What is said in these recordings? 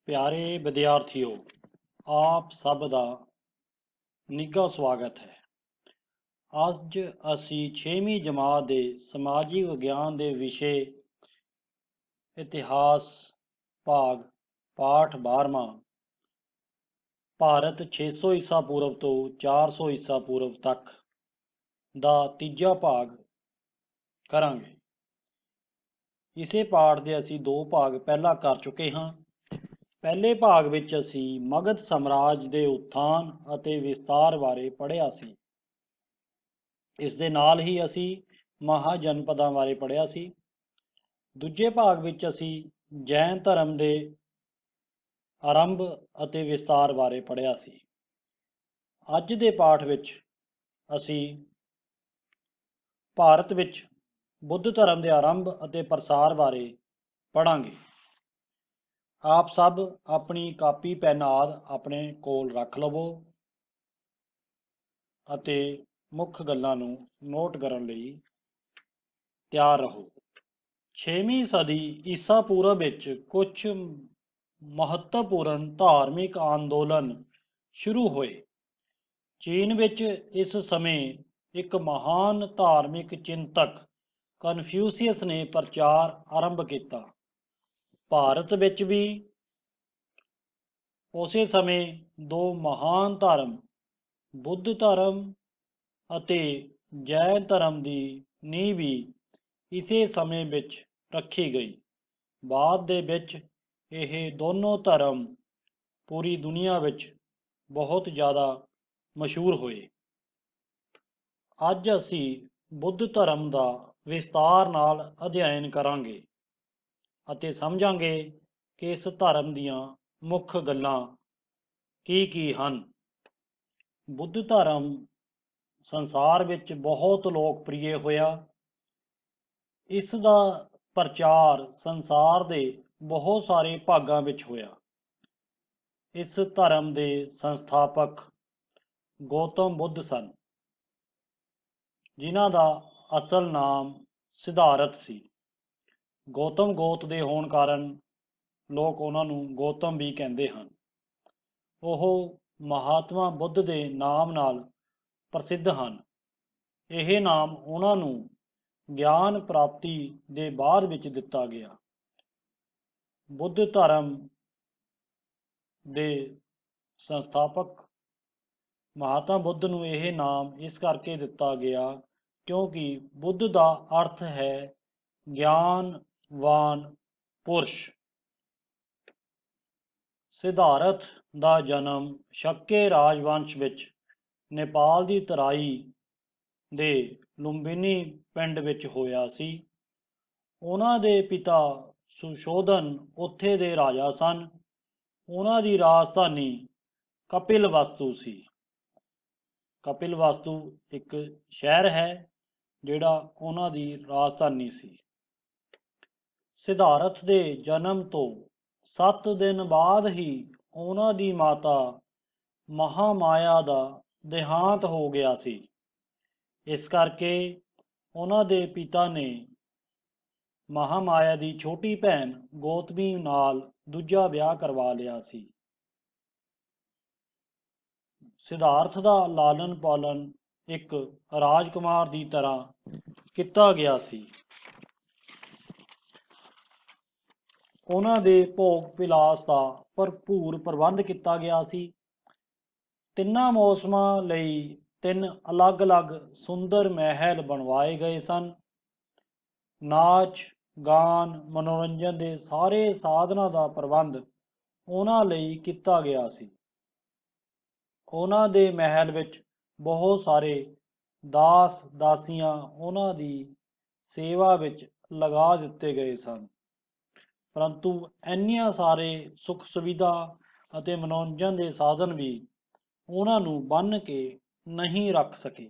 ਪਿਆਰੇ ਵਿਦਿਆਰਥੀਓ, ਆਪ ਸਭ ਦਾ ਨਿੱਘਾ ਸਵਾਗਤ ਹੈ। ਅੱਜ ਅਸੀਂ 6ਵੀਂ ਜਮਾਤ ਦੇ ਸਮਾਜਿਕ ਵਿਗਿਆਨ ਦੇ ਵਿਸ਼ੇ ਇਤਿਹਾਸ ਭਾਗ ਪਾਠ 12ਵਾਂ ਭਾਰਤ 600 ਈਸਾ ਪੂਰਵ ਤੋਂ 400 ਈਸਾ ਪੂਰਵ ਤੱਕ ਦਾ ਤੀਜਾ ਭਾਗ ਕਰਾਂਗੇ। ਇਸੇ ਪਾਠ ਦੇ ਅਸੀਂ ਦੋ ਭਾਗ ਪਹਿਲਾਂ ਕਰ ਚੁੱਕੇ ਹਾਂ। ਪਹਿਲੇ ਭਾਗ ਵਿੱਚ ਅਸੀਂ ਮਗਧ ਸਾਮਰਾਜ ਦੇ ਉਥਾਨ ਅਤੇ ਵਿਸਤਾਰ ਬਾਰੇ ਪੜ੍ਹਿਆ ਸੀ। ਇਸ ਦੇ ਨਾਲ ਹੀ ਅਸੀਂ ਮਹਾਜਨਪਦਾਂ ਬਾਰੇ ਪੜ੍ਹਿਆ ਸੀ। ਦੂਜੇ ਭਾਗ ਵਿੱਚ ਅਸੀਂ ਜੈਨ ਧਰਮ ਦੇ ਆਰੰਭ ਅਤੇ ਵਿਸਤਾਰ ਬਾਰੇ ਪੜ੍ਹਿਆ ਸੀ। ਅੱਜ ਦੇ ਪਾਠ ਵਿੱਚ ਅਸੀਂ ਭਾਰਤ ਵਿੱਚ ਬੁੱਧ ਧਰਮ ਦੇ ਆਰੰਭ ਅਤੇ ਪ੍ਰਸਾਰ ਬਾਰੇ ਪੜ੍ਹਾਂਗੇ। ਆਪ ਸਭ ਆਪਣੀ ਕਾਪੀ ਪੈਨ ਆਦਿ ਆਪਣੇ ਕੋਲ ਰੱਖ ਲਵੋ ਅਤੇ ਮੁੱਖ ਗੱਲਾਂ ਨੂੰ ਨੋਟ ਕਰਨ ਲਈ ਤਿਆਰ ਰਹੋ। 6ਵੀਂ ਸਦੀ ਈਸਾ ਪੂਰਵ ਵਿੱਚ ਕੁਝ ਮਹੱਤਵਪੂਰਨ ਧਾਰਮਿਕ ਅੰਦੋਲਨ ਸ਼ੁਰੂ ਹੋਏ। ਚੀਨ ਵਿੱਚ ਇਸ ਸਮੇਂ ਇੱਕ ਮਹਾਨ ਧਾਰਮਿਕ ਚਿੰਤਕ ਕਨਫਿਊਸੀਅਸ ਨੇ ਪ੍ਰਚਾਰ ਆਰੰਭ ਕੀਤਾ। ਭਾਰਤ ਵਿੱਚ ਵੀ ਉਸੇ ਸਮੇਂ ਦੋ ਮਹਾਨ ਧਰਮ ਬੁੱਧ ਧਰਮ ਅਤੇ ਜੈਨ ਧਰਮ ਦੀ ਨੀਂਹ ਵੀ ਇਸੇ ਸਮੇਂ ਵਿੱਚ ਰੱਖੀ ਗਈ। ਬਾਅਦ ਦੇ ਵਿੱਚ ਇਹ ਦੋਨੋਂ ਧਰਮ ਪੂਰੀ ਦੁਨੀਆ ਵਿੱਚ ਬਹੁਤ ਜ਼ਿਆਦਾ ਮਸ਼ਹੂਰ ਹੋਏ। ਅੱਜ ਅਸੀਂ ਬੁੱਧ ਧਰਮ ਦਾ ਵਿਸਤਾਰ ਨਾਲ ਅਧਿਐਨ ਕਰਾਂਗੇ ਅਤੇ ਸਮਝਾਂਗੇ ਕਿ ਇਸ ਧਰਮ ਦੀਆਂ ਮੁੱਖ ਗੱਲਾਂ ਕੀ ਹਨ। ਬੁੱਧ ਧਰਮ ਸੰਸਾਰ ਵਿੱਚ ਬਹੁਤ ਲੋਕਪ੍ਰਿਯ ਹੋਇਆ। ਇਸ ਦਾ ਪ੍ਰਚਾਰ ਸੰਸਾਰ ਦੇ ਬਹੁਤ ਸਾਰੇ ਭਾਗਾਂ ਵਿੱਚ ਹੋਇਆ। ਇਸ ਧਰਮ ਦੇ ਸੰਸਥਾਪਕ ਗੌਤਮ ਬੁੱਧ ਸਨ, ਜਿਨ੍ਹਾਂ ਦਾ ਅਸਲ ਨਾਮ ਸਿਧਾਰਥ ਸੀ। ਗੌਤਮ ਗੋਤ ਦੇ ਹੋਣ ਕਾਰਨ ਲੋਕ ਉਹਨਾਂ ਨੂੰ ਗੌਤਮ ਵੀ ਕਹਿੰਦੇ ਹਨ। ਉਹ ਮਹਾਤਮਾ ਬੁੱਧ ਦੇ ਨਾਮ ਨਾਲ ਪ੍ਰਸਿੱਧ ਹਨ। ਇਹ ਨਾਮ ਉਹਨਾਂ ਨੂੰ ਗਿਆਨ ਪ੍ਰਾਪਤੀ ਦੇ ਬਾਅਦ ਵਿੱਚ ਦਿੱਤਾ ਗਿਆ। ਬੁੱਧ ਧਰਮ ਦੇ ਸੰਸਥਾਪਕ ਮਹਾਤਮਾ ਬੁੱਧ ਨੂੰ ਇਹ ਨਾਮ ਇਸ ਕਰਕੇ ਦਿੱਤਾ ਗਿਆ ਕਿਉਂਕਿ ਬੁੱਧ ਦਾ ਅਰਥ ਹੈ ਗਿਆਨਵਾਨ ਪੁਰਸ਼। ਸਿਧਾਰਥ ਦਾ ਜਨਮ ਸ਼ਕੇ ਰਾਜਵੰਸ਼ ਵਿੱਚ ਨੇਪਾਲ ਦੀ ਤਰਾਈ ਦੇ ਲੁੰਬਿਨੀ ਪਿੰਡ ਵਿੱਚ ਹੋਇਆ ਸੀ। ਉਹਨਾਂ ਦੇ ਪਿਤਾ ਸੁਸ਼ੋਧਨ ਉੱਥੇ ਦੇ ਰਾਜਾ ਸਨ। ਉਹਨਾਂ ਦੀ ਰਾਜਧਾਨੀ ਕਪਿਲਵਸਤੂ ਸੀ। ਕਪਿਲਵਸਤੂ ਇੱਕ ਸ਼ਹਿਰ ਹੈ ਜਿਹੜਾ ਉਹਨਾਂ ਦੀ ਰਾਜਧਾਨੀ ਸੀ। ਸਿਧਾਰਥ ਦੇ ਜਨਮ ਤੋਂ 7 ਦਿਨ ਬਾਅਦ ਹੀ ਉਹਨਾਂ ਦੀ ਮਾਤਾ ਮਹਾਮਾਇਆ ਦਾ ਦੇਹਾਂਤ ਹੋ ਗਿਆ ਸੀ। ਇਸ ਕਰਕੇ ਉਹਨਾਂ ਦੇ ਪਿਤਾ ਨੇ ਮਹਾਮਾਇਆ ਦੀ ਛੋਟੀ ਭੈਣ ਗੌਤਮੀ ਨਾਲ ਦੂਜਾ ਵਿਆਹ ਕਰਵਾ ਲਿਆ ਸੀ। ਸਿਧਾਰਥ ਦਾ ਲਾਲਨ ਪਾਲਨ ਇੱਕ ਰਾਜਕੁਮਾਰ ਦੀ ਤਰ੍ਹਾਂ ਕੀਤਾ ਗਿਆ ਸੀ। ਉਹਨਾਂ ਦੇ ਭੋਗ ਵਿਲਾਸ ਦਾ ਭਰਪੂਰ ਪ੍ਰਬੰਧ ਕੀਤਾ ਗਿਆ ਸੀ। ਤਿੰਨਾਂ ਮੌਸਮਾਂ ਲਈ 3 ਅਲੱਗ-ਅਲੱਗ ਸੁੰਦਰ ਮਹਿਲ ਬਣਵਾਏ ਗਏ ਸਨ। ਨਾਚ ਗਾਨ ਮਨੋਰੰਜਨ ਦੇ ਸਾਰੇ ਸਾਧਨਾਂ ਦਾ ਪ੍ਰਬੰਧ ਉਹਨਾਂ ਲਈ ਕੀਤਾ ਗਿਆ ਸੀ। ਉਹਨਾਂ ਦੇ ਮਹਿਲ ਵਿੱਚ ਬਹੁਤ ਸਾਰੇ ਦਾਸ ਦਾਸੀਆਂ ਉਹਨਾਂ ਦੀ ਸੇਵਾ ਵਿੱਚ ਲਗਾ ਦਿੱਤੇ ਗਏ ਸਨ, ਪਰੰਤੂ ਇੰਨੀਆਂ ਸਾਰੇ ਸੁੱਖ ਸੁਵਿਧਾ ਅਤੇ ਮਨੋਰੰਜਨ ਦੇ ਸਾਧਨ ਵੀ ਉਹਨਾਂ ਨੂੰ ਬੰਨ੍ਹ ਕੇ ਨਹੀਂ ਰੱਖ ਸਕੇ।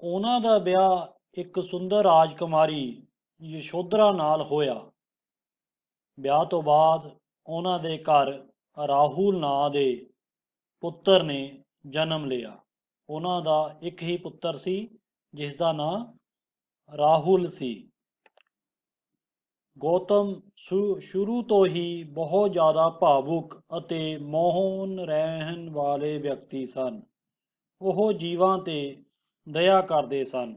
ਉਹਨਾਂ ਦਾ ਵਿਆਹ ਇੱਕ ਸੁੰਦਰ ਰਾਜਕੁਮਾਰੀ ਯਸ਼ੋਧਰਾ ਨਾਲ ਹੋਇਆ। ਵਿਆਹ ਤੋਂ ਬਾਅਦ ਉਹਨਾਂ ਦੇ ਘਰ ਰਾਹੁਲ ਨਾਂ ਦੇ ਪੁੱਤਰ ਨੇ ਜਨਮ ਲਿਆ। ਉਹਨਾਂ ਦਾ ਇੱਕ ਹੀ ਪੁੱਤਰ ਸੀ ਜਿਸ ਦਾ ਨਾਂ ਰਾਹੁਲ ਸੀ। ਗੌਤਮ ਸ਼ੁਰੂ ਤੋਂ ਹੀ ਬਹੁਤ ਜ਼ਿਆਦਾ ਭਾਵੁਕ ਅਤੇ ਮੋਹਨ ਰਹਿਣ ਵਾਲੇ ਵਿਅਕਤੀ ਸਨ। ਉਹ ਜੀਵਾਂ ਤੇ ਦਇਆ ਕਰਦੇ ਸਨ।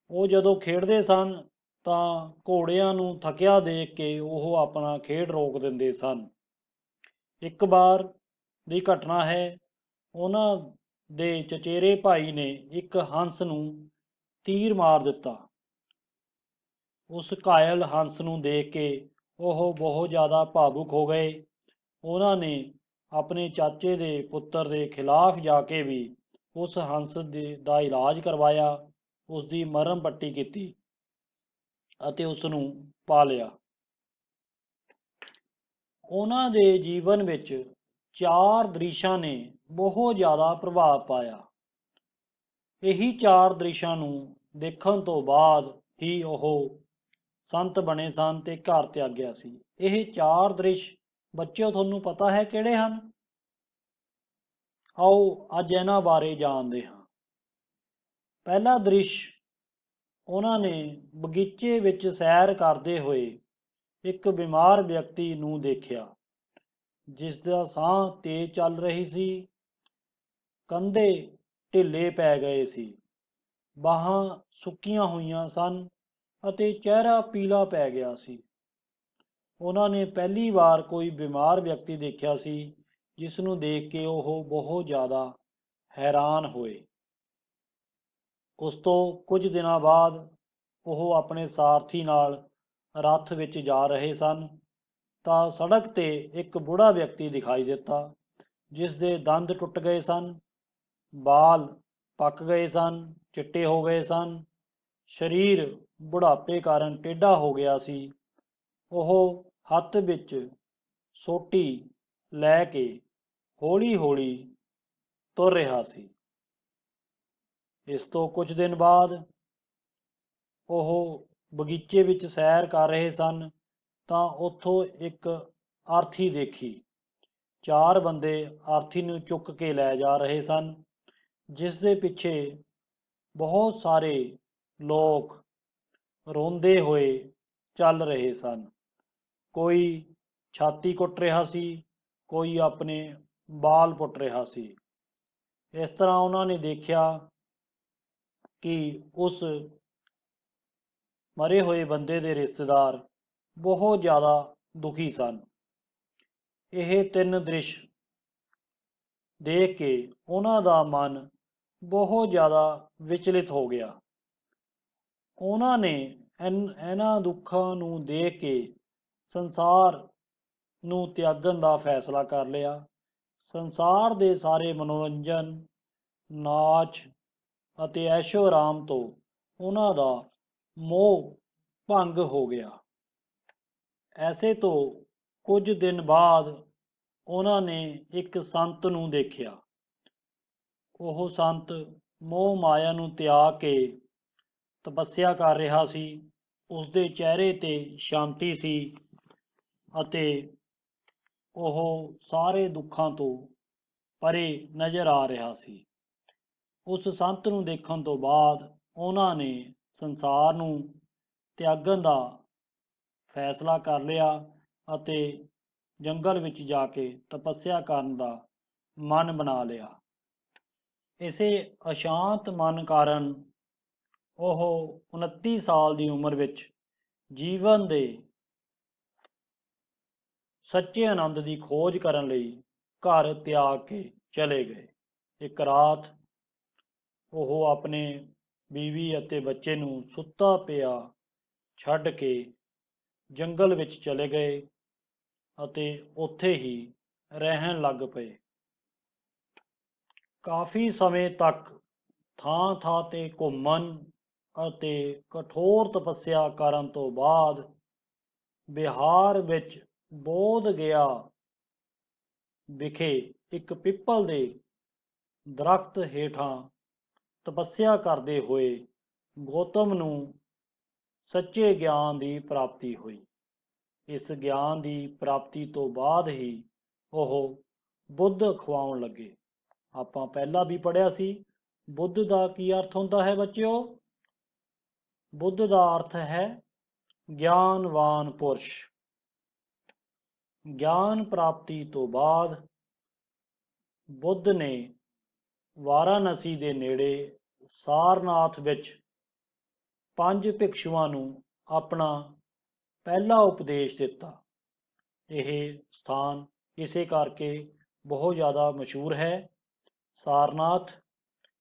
ਉਹ ਜਦੋਂ ਖੇਡਦੇ ਸਨ ਤਾਂ ਘੋੜਿਆਂ ਨੂੰ ਥੱਕਿਆ ਦੇਖ ਕੇ ਉਹ ਆਪਣਾ ਖੇਡ ਰੋਕ ਦਿੰਦੇ ਸਨ। ਇੱਕ ਵਾਰ ਦੀ ਘਟਨਾ ਹੈ, ਉਹਨਾਂ ਦੇ ਚਚੇਰੇ ਭਾਈ ਨੇ ਇੱਕ ਹੰਸ ਨੂੰ ਤੀਰ ਮਾਰ ਦਿੱਤਾ। ਉਸ ਘਾਇਲ ਹੰਸ ਨੂੰ ਦੇਖ ਕੇ ਉਹ ਬਹੁਤ ਜ਼ਿਆਦਾ ਭਾਵੁਕ ਹੋ ਗਏ। ਉਹਨਾਂ ਨੇ ਆਪਣੇ ਚਾਚੇ ਦੇ ਪੁੱਤਰ ਦੇ ਖਿਲਾਫ ਜਾ ਕੇ ਵੀ ਉਸ ਹੰਸ ਦਾ ਇਲਾਜ ਕਰਵਾਇਆ, ਉਸ ਦੀ ਮਰਹਮ ਪੱਟੀ ਕੀਤੀ ਅਤੇ ਉਸ ਨੂੰ ਪਾਲਿਆ। ਉਹਨਾਂ ਦੇ ਜੀਵਨ ਵਿੱਚ 4 ਦ੍ਰਿਸ਼ਾਂ ਨੇ ਬਹੁਤ ਜ਼ਿਆਦਾ ਪ੍ਰਭਾਵ ਪਾਇਆ। ਇਹੀ 4 ਦ੍ਰਿਸ਼ਾਂ ਨੂੰ ਦੇਖਣ ਤੋਂ ਬਾਅਦ ਹੀ ਉਹ ਸੰਤ ਬਣੇ ਸਨ ਤੇ ਘਰ ਤਿਆਗਿਆ ਸੀ। ਇਹ 4 ਦ੍ਰਿਸ਼ ਬੱਚਿਓ ਤੁਹਾਨੂੰ ਪਤਾ ਹੈ ਕਿਹੜੇ ਹਨ? ਆਓ ਅੱਜ ਇਹਨਾਂ ਬਾਰੇ ਜਾਣਦੇ ਹਾਂ। ਪਹਿਲਾ ਦ੍ਰਿਸ਼, ਉਹਨਾਂ ਨੇ ਬਗੀਚੇ ਵਿੱਚ ਸੈਰ ਕਰਦੇ ਹੋਏ ਇੱਕ ਬਿਮਾਰ ਵਿਅਕਤੀ ਨੂੰ ਦੇਖਿਆ, ਜਿਸ ਦਾ ਸਾਹ ਤੇਜ਼ ਚੱਲ ਰਹੀ ਸੀ, ਕੰਧੇ ਢਿੱਲੇ ਪੈ ਗਏ ਸੀ, ਬਾਹਾਂ ਸੁੱਕੀਆਂ ਹੋਈਆਂ ਸਨ ਅਤੇ ਚਿਹਰਾ ਪੀਲਾ ਪੈ ਗਿਆ ਸੀ। ਉਹਨਾਂ ਨੇ ਪਹਿਲੀ ਵਾਰ ਕੋਈ ਬਿਮਾਰ ਵਿਅਕਤੀ ਦੇਖਿਆ ਸੀ, ਜਿਸ ਨੂੰ ਦੇਖ ਕੇ ਉਹ ਬਹੁਤ ਜ਼ਿਆਦਾ ਹੈਰਾਨ ਹੋਏ। ਉਸ ਤੋਂ ਕੁਝ ਦਿਨਾਂ ਬਾਅਦ ਉਹ ਆਪਣੇ ਸਾਰਥੀ ਨਾਲ ਰੱਥ ਵਿੱਚ ਜਾ ਰਹੇ ਸਨ ਤਾਂ ਸੜਕ ਤੇ ਇੱਕ ਬੁੜਾ ਵਿਅਕਤੀ ਦਿਖਾਈ ਦਿੱਤਾ, ਜਿਸ ਦੇ ਦੰਦ ਟੁੱਟ ਗਏ ਸਨ, ਬਾਲ ਪੱਕ ਗਏ ਸਨ, ਚਿੱਟੇ ਹੋ ਗਏ ਸਨ, ਸਰੀਰ ਬੁਢਾਪੇ ਕਾਰਨ ਟੇਢਾ ਹੋ ਗਿਆ ਸੀ। ਉਹ ਹੱਥ ਵਿੱਚ ਸੋਟੀ ਲੈ ਕੇ ਹੌਲੀ-ਹੌਲੀ ਤੁਰ ਰਿਹਾ ਸੀ। ਇਸ ਤੋਂ ਕੁਝ ਦਿਨ ਬਾਅਦ ਉਹ ਬਗੀਚੇ ਵਿੱਚ ਸੈਰ ਕਰ ਰਹੇ ਸਨ ਤਾਂ ਉੱਥੋਂ ਇੱਕ ਆਰਥੀ ਦੇਖੀ। 4 ਬੰਦੇ ਆਰਥੀ ਨੂੰ ਚੁੱਕ ਕੇ ਲੈ ਜਾ ਰਹੇ ਸਨ, ਜਿਸ ਦੇ ਪਿੱਛੇ ਬਹੁਤ ਸਾਰੇ ਲੋਕ ਰੋਂਦੇ ਹੋਏ ਚੱਲ ਰਹੇ ਸਨ। ਕੋਈ ਛਾਤੀ ਕੁੱਟ ਰਿਹਾ ਸੀ, ਕੋਈ ਆਪਣੇ ਬਾਲ ਪੁੱਟ ਰਿਹਾ ਸੀ। ਇਸ ਤਰ੍ਹਾਂ ਉਹਨਾਂ ਨੇ ਦੇਖਿਆ ਕਿ ਉਸ ਮਰੇ ਹੋਏ ਬੰਦੇ ਦੇ ਰਿਸ਼ਤੇਦਾਰ ਬਹੁਤ ਜ਼ਿਆਦਾ ਦੁਖੀ ਸਨ। ਇਹ 3 ਦ੍ਰਿਸ਼ ਦੇਖ ਕੇ ਉਹਨਾਂ ਦਾ ਮਨ ਬਹੁਤ ਜ਼ਿਆਦਾ ਵਿਚਲਿਤ ਹੋ ਗਿਆ। ਉਹਨਾਂ ਨੇ ਇਹਨਾਂ ਦੁੱਖਾਂ ਨੂੰ ਦੇਖ ਕੇ ਸੰਸਾਰ ਨੂੰ ਤਿਆਗਣ ਦਾ ਫੈਸਲਾ ਕਰ ਲਿਆ। ਸੰਸਾਰ ਦੇ ਸਾਰੇ ਮਨੋਰੰਜਨ, ਨਾਚ ਅਤੇ ਐਸ਼ੋ ਆਰਾਮ ਤੋਂ ਉਹਨਾਂ ਦਾ ਮੋਹ ਭੰਗ ਹੋ ਗਿਆ। ਐਸੇ ਤੋਂ ਕੁਝ ਦਿਨ ਬਾਅਦ ਉਹਨਾਂ ਨੇ ਇੱਕ ਸੰਤ ਨੂੰ ਦੇਖਿਆ। ਉਹ ਸੰਤ ਮੋਹ ਮਾਇਆ ਨੂੰ ਤਿਆਗ ਕੇ ਤਪੱਸਿਆ ਕਰ ਰਿਹਾ ਸੀ। ਉਸ ਦੇ ਚਿਹਰੇ ਤੇ ਸ਼ਾਂਤੀ ਸੀ ਅਤੇ ਉਹ ਸਾਰੇ ਦੁੱਖਾਂ ਤੋਂ ਪਰੇ ਨਜ਼ਰ ਆ ਰਿਹਾ ਸੀ। ਉਸ ਸੰਤ ਨੂੰ ਦੇਖਣ ਤੋਂ ਬਾਅਦ ਉਹਨਾਂ ਨੇ ਸੰਸਾਰ ਨੂੰ ਤਿਆਗਣ ਦਾ ਫੈਸਲਾ ਕਰ ਲਿਆ ਅਤੇ ਜੰਗਲ ਵਿੱਚ ਜਾ ਕੇ ਤਪੱਸਿਆ ਕਰਨ ਦਾ ਮਨ ਬਣਾ ਲਿਆ। ਇਸੇ ਅਸ਼ਾਂਤ ਮਨ ਕਾਰਨ ਉਹ 29 ਸਾਲ ਦੀ ਉਮਰ ਵਿੱਚ ਜੀਵਨ ਦੇ ਸੱਚੇ ਆਨੰਦ ਦੀ ਖੋਜ ਕਰਨ ਲਈ ਘਰ ਤਿਆਗ ਕੇ ਚਲੇ ਗਏ। ਇੱਕ ਰਾਤ ਉਹ ਆਪਣੇ ਬੀਵੀ ਅਤੇ ਬੱਚੇ ਨੂੰ ਸੁੱਤਾ ਪਿਆ ਛੱਡ ਕੇ ਜੰਗਲ ਵਿੱਚ ਚਲੇ ਗਏ ਅਤੇ ਉੱਥੇ ਹੀ ਰਹਿਣ ਲੱਗ ਪਏ। ਕਾਫੀ ਸਮੇਂ ਤੱਕ ਥਾਂ-ਥਾਂ ਤੇ ਘੁੰਮਣ ਅਤੇ ਕਠੋਰ ਤਪੱਸਿਆ ਕਰਨ ਤੋਂ ਬਾਅਦ ਬਿਹਾਰ ਵਿੱਚ ਬੋਧ ਗਯਾ ਵਿਖੇ ਇੱਕ ਪਿੱਪਲ ਦੇ ਦਰਖਤ ਹੇਠਾਂ ਤਪੱਸਿਆ ਕਰਦੇ ਹੋਏ ਗੌਤਮ ਨੂੰ ਸੱਚੇ ਗਿਆਨ ਦੀ ਪ੍ਰਾਪਤੀ ਹੋਈ। ਇਸ ਗਿਆਨ ਦੀ ਪ੍ਰਾਪਤੀ ਤੋਂ ਬਾਅਦ ਹੀ ਉਹ ਬੁੱਧ ਅਖਵਾਉਣ ਲੱਗੇ। ਆਪਾਂ ਪਹਿਲਾਂ ਵੀ ਪੜ੍ਹਿਆ ਸੀ, ਬੁੱਧ ਦਾ ਕੀ ਅਰਥ ਹੁੰਦਾ ਹੈ ਬੱਚਿਓ? ਬੁੱਧ ਦਾ ਅਰਥ ਹੈ ਗਿਆਨਵਾਨ ਪੁਰਸ਼। ਗਿਆਨ ਪ੍ਰਾਪਤੀ ਤੋਂ ਬਾਅਦ ਬੁੱਧ ਨੇ ਵਾਰਾਣਸੀ ਦੇ ਨੇੜੇ ਸਾਰਨਾਥ ਵਿੱਚ 5 ਭਿਕਸ਼ੂਆਂ ਨੂੰ ਆਪਣਾ ਪਹਿਲਾ ਉਪਦੇਸ਼ ਦਿੱਤਾ। ਇਹ ਸਥਾਨ ਇਸੇ ਕਰਕੇ ਬਹੁਤ ਜ਼ਿਆਦਾ ਮਸ਼ਹੂਰ ਹੈ, ਸਾਰਨਾਥ।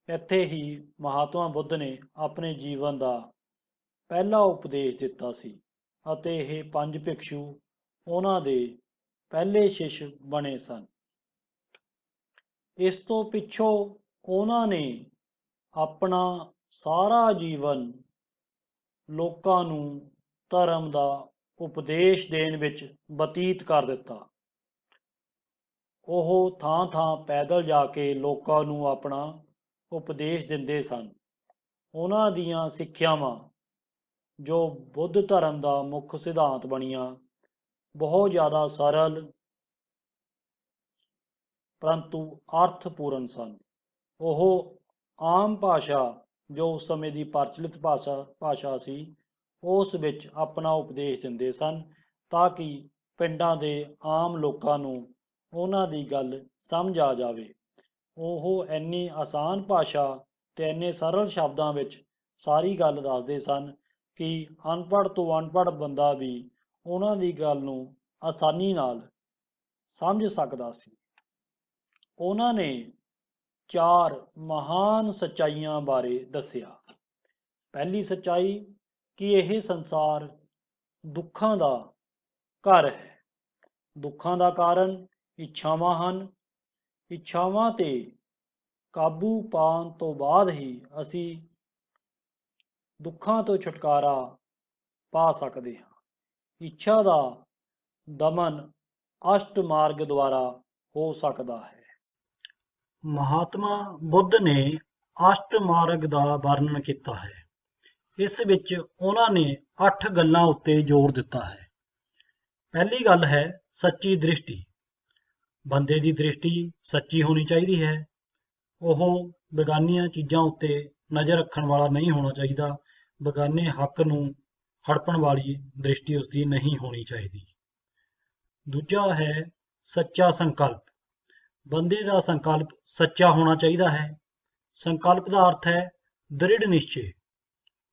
ਇੱਥੇ ਹੀ ਮਹਾਤਮਾ ਬੁੱਧ ਨੇ ਆਪਣੇ ਜੀਵਨ ਦਾ ਪਹਿਲਾ ਉਪਦੇਸ਼ ਦਿੱਤਾ ਸੀ ਅਤੇ ਇਹ 5 ਭਿਕਸ਼ੂ ਉਹਨਾਂ ਦੇ ਪਹਿਲੇ ਸ਼ਿਸ਼ ਬਣੇ ਸਨ। ਇਸ ਤੋਂ ਪਿੱਛੋਂ ਉਹਨਾਂ ਨੇ ਆਪਣਾ ਸਾਰਾ ਜੀਵਨ ਲੋਕਾਂ ਨੂੰ ਧਰਮ ਦਾ ਉਪਦੇਸ਼ ਦੇਣ ਵਿੱਚ ਬਤੀਤ ਕਰ ਦਿੱਤਾ। ਉਹ ਥਾਂ ਥਾਂ ਪੈਦਲ ਜਾ ਕੇ ਲੋਕਾਂ ਨੂੰ ਆਪਣਾ ਉਪਦੇਸ਼ ਦਿੰਦੇ ਸਨ। ਉਹਨਾਂ ਦੀਆਂ ਸਿੱਖਿਆਵਾਂ ਜੋ ਬੁੱਧ ਧਰਮ ਦਾ ਮੁੱਖ ਸਿਧਾਂਤ ਬਣੀਆਂ, ਬਹੁਤ ਜ਼ਿਆਦਾ ਸਰਲ ਪਰੰਤੂ ਅਰਥਪੂਰਨ ਸਨ। ਉਹ ਆਮ ਭਾਸ਼ਾ ਜੋ ਉਸ ਸਮੇਂ ਦੀ ਪ੍ਰਚਲਿਤ ਭਾਸ਼ਾ ਸੀ ਉਸ ਵਿੱਚ ਆਪਣਾ ਉਪਦੇਸ਼ ਦਿੰਦੇ ਸਨ, ਤਾਂ ਕਿ ਪਿੰਡਾਂ ਦੇ ਆਮ ਲੋਕਾਂ ਨੂੰ ਉਹਨਾਂ ਦੀ ਗੱਲ ਸਮਝ ਆ ਜਾਵੇ। ਉਹ ਇੰਨੀ ਆਸਾਨ ਭਾਸ਼ਾ ਤੇ ਇੰਨੇ ਸਰਲ ਸ਼ਬਦਾਂ ਵਿੱਚ ਸਾਰੀ ਗੱਲ ਦੱਸਦੇ ਸਨ ਕਿ ਅਨਪੜ੍ਹ ਤੋਂ ਅਨਪੜ੍ਹ ਬੰਦਾ ਵੀ ਉਹਨਾਂ ਦੀ ਗੱਲ ਨੂੰ ਆਸਾਨੀ ਨਾਲ ਸਮਝ ਸਕਦਾ ਸੀ। ਉਹਨਾਂ ਨੇ 4 ਮਹਾਨ ਸੱਚਾਈਆਂ ਬਾਰੇ ਦੱਸਿਆ। ਪਹਿਲੀ ਸੱਚਾਈ ਕਿ ਇਹ ਸੰਸਾਰ ਦੁੱਖਾਂ ਦਾ ਘਰ ਹੈ। ਦੁੱਖਾਂ ਦਾ ਕਾਰਨ ਇੱਛਾਵਾਂ ਹਨ। ਇੱਛਾਵਾਂ ਤੇ ਕਾਬੂ ਪਾਉਣ ਤੋਂ ਬਾਅਦ ਹੀ ਅਸੀਂ ਦੁੱਖਾਂ ਤੋਂ ਛੁਟਕਾਰਾ ਪਾ ਸਕਦੇ ਹਾਂ। ਇੱਛਾ ਦਾ ਦਮਨ ਅਸ਼ਟ ਮਾਰਗ ਦੁਆਰਾ ਹੋ ਸਕਦਾ ਹੈ। ਮਹਾਤਮਾ ਬੁੱਧ ਨੇ ਅਸ਼ਟ ਮਾਰਗ ਦਾ ਵਰਣਨ ਕੀਤਾ ਹੈ। ਇਸ ਵਿੱਚ ਉਹਨਾਂ ਨੇ 8 ਗੱਲਾਂ ਉੱਤੇ ਜ਼ੋਰ ਦਿੱਤਾ ਹੈ। ਪਹਿਲੀ ਗੱਲ ਹੈ ਸੱਚੀ ਦ੍ਰਿਸ਼ਟੀ। ਬੰਦੇ ਦੀ ਦ੍ਰਿਸ਼ਟੀ ਸੱਚੀ ਹੋਣੀ ਚਾਹੀਦੀ ਹੈ। ਉਹ ਬੇਗਾਨੀਆਂ ਚੀਜ਼ਾਂ ਉੱਤੇ ਨਜ਼ਰ ਰੱਖਣ ਵਾਲਾ ਨਹੀਂ ਹੋਣਾ ਚਾਹੀਦਾ। ਬੇਗਾਨੇ ਹੱਕ ਨੂੰ ਹੜਪਣ ਵਾਲੀ ਦ੍ਰਿਸ਼ਟੀ ਉਸਦੀ ਨਹੀਂ ਹੋਣੀ ਚਾਹੀਦੀ। ਦੂਜਾ ਹੈ ਸੱਚਾ ਸੰਕਲਪ। ਬੰਦੇ ਦਾ ਸੰਕਲਪ ਸੱਚਾ ਹੋਣਾ ਚਾਹੀਦਾ ਹੈ। ਸੰਕਲਪ ਦਾ ਅਰਥ ਹੈ ਦ੍ਰਿੜ ਨਿਸ਼ਚੇ,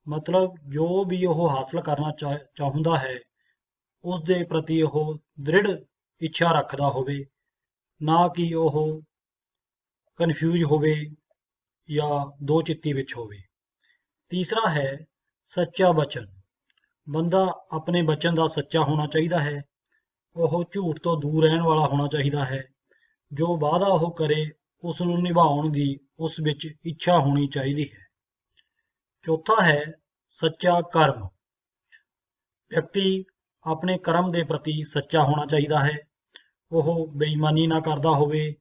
ਮਤਲਬ ਜੋ ਵੀ ਉਹ ਹਾਸਲ ਕਰਨਾ ਚਾਹੁੰਦਾ ਹੈ ਉਸ ਦੇ ਪ੍ਰਤੀ ਉਹ ਦ੍ਰਿੜ ਇੱਛਾ ਰੱਖਦਾ ਹੋਵੇ, ਨਾ ਕਿ ਉਹ ਕਨਫਿਊਜ਼ ਹੋਵੇ ਜਾਂ ਦੋ ਚਿੱਤੀ ਵਿੱਚ ਹੋਵੇ। ਤੀਸਰਾ ਹੈ ਸੱਚਾ ਬਚਨ। ਬੰਦਾ ਆਪਣੇ ਬਚਨ ਦਾ ਸੱਚਾ ਹੋਣਾ ਚਾਹੀਦਾ ਹੈ। ਉਹ ਝੂਠ ਤੋਂ ਦੂਰ ਰਹਿਣ ਵਾਲਾ ਹੋਣਾ ਚਾਹੀਦਾ ਹੈ। ਜੋ ਵਾਅਦਾ ਉਹ ਕਰੇ ਉਸ ਨੂੰ ਨਿਭਾਉਣ ਦੀ ਉਸ ਵਿੱਚ ਇੱਛਾ ਹੋਣੀ ਚਾਹੀਦੀ ਹੈ। ਚੌਥਾ ਹੈ ਸੱਚਾ ਕਰਮ। ਵਿਅਕਤੀ ਆਪਣੇ ਕਰਮ ਦੇ ਪ੍ਰਤੀ ਸੱਚਾ ਹੋਣਾ ਚਾਹੀਦਾ ਹੈ। ਉਹ ਬੇਈਮਾਨੀ ਨਾ ਕਰਦਾ ਹੋਵੇ,